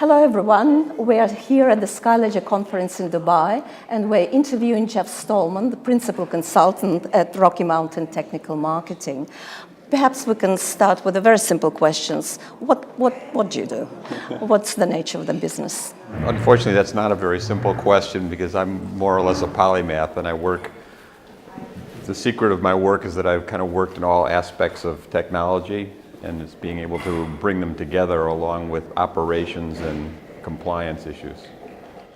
Hello everyone, we are here at the SkyLedger conference in Dubai and we're interviewing Jeff Stollman, the principal consultant at Rocky Mountain Technical Marketing. Perhaps we can start with the very simple questions. What do you do? What's the nature of the business? Unfortunately, that's not a very simple question because I'm more or less a polymath and the secret of my work is that I've kind of worked in all aspects of technology, and it's being able to bring them together along with operations and compliance issues.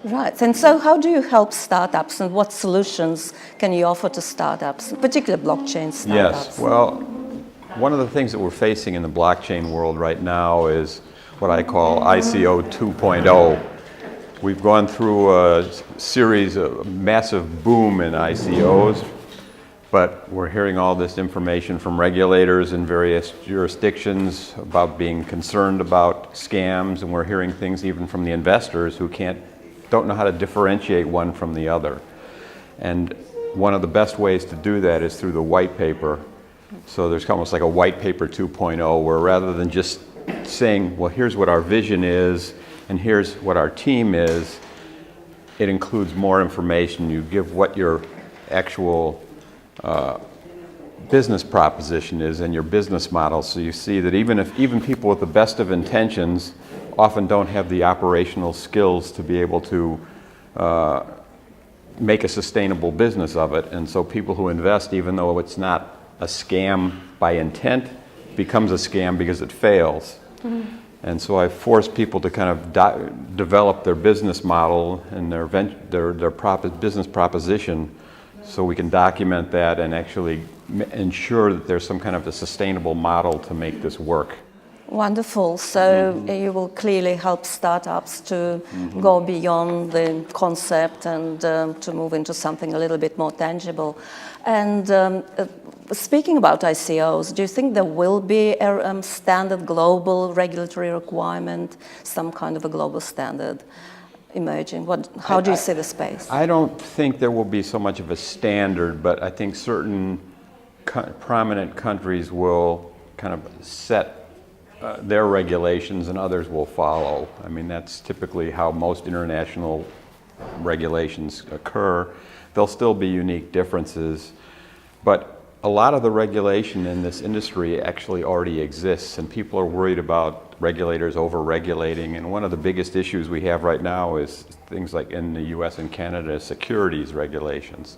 Right, and so how do you help startups and what solutions can you offer to startups, particularly blockchain startups? Yes, well, one of the things that we're facing in the blockchain world right now is what I call ICO 2.0. We've gone through a series of massive boom in ICOs, but we're hearing all this information from regulators in various jurisdictions about being concerned about scams, and we're hearing things even from the investors who don't know how to differentiate one from the other. And one of the best ways to do that is through the white paper. So there's almost like a white paper 2.0, where rather than just saying, well, here's what our vision is and here's what our team is, it includes more information. You give what your actual business proposition is and your business model, so you see that even people with the best of intentions often don't have the operational skills to be able to make a sustainable business of it. And so people who invest, even though it's not a scam by intent, becomes a scam because it fails. Mm-hmm. And so I force people to kind of develop their business model and their business proposition, so we can document that and actually ensure that there's some kind of a sustainable model to make this work. Wonderful. So you will clearly help startups to go beyond the concept and to move into something a little bit more tangible. And speaking about ICOs, do you think there will be a standard global regulatory requirement, some kind of a global standard emerging? How do you see the space? I don't think there will be so much of a standard, but I think certain prominent countries will kind of set their regulations and others will follow. I mean, that's typically how most international regulations occur. There'll still be unique differences, but a lot of the regulation in this industry actually already exists, and people are worried about regulators over-regulating. And one of the biggest issues we have right now is things like in the US and Canada, securities regulations.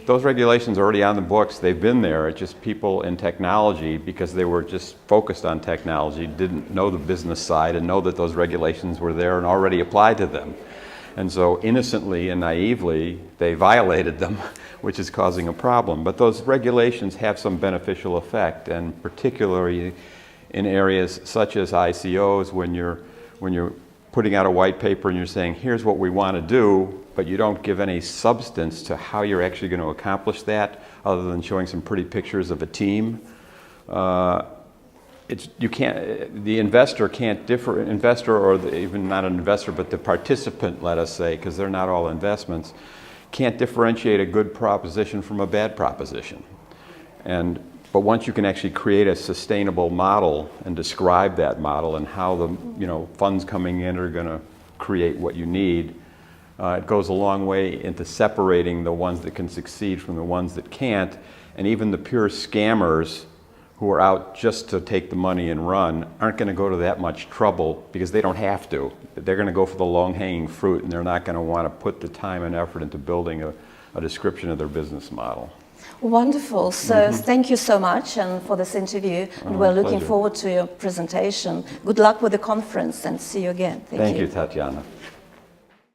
Those regulations are already on the books. They've been there. It's just people in technology, because they were just focused on technology, didn't know the business side and know that those regulations were there and already applied to them. And so innocently and naively, they violated them, which is causing a problem. But those regulations have some beneficial effect, and particularly in areas such as ICOs, when you're putting out a white paper and you're saying, here's what we want to do, but you don't give any substance to how you're actually going to accomplish that, other than showing some pretty pictures of a team. The investor can't even not an investor, but the participant, let us say, because they're not all investments, can't differentiate a good proposition from a bad proposition. But once you can actually create a sustainable model and describe that model and how the funds coming in are going to create what you need, it goes a long way into separating the ones that can succeed from the ones that can't. And even the pure scammers who are out just to take the money and run aren't going to go to that much trouble because they don't have to. They're going to go for the long-hanging fruit, and they're not going to want to put the time and effort into building a description of their business model. Wonderful. So thank you so much and for this interview. And we're looking Pleasure. forward to your presentation. Good luck with the conference and see you again. Thank you, Tatiana.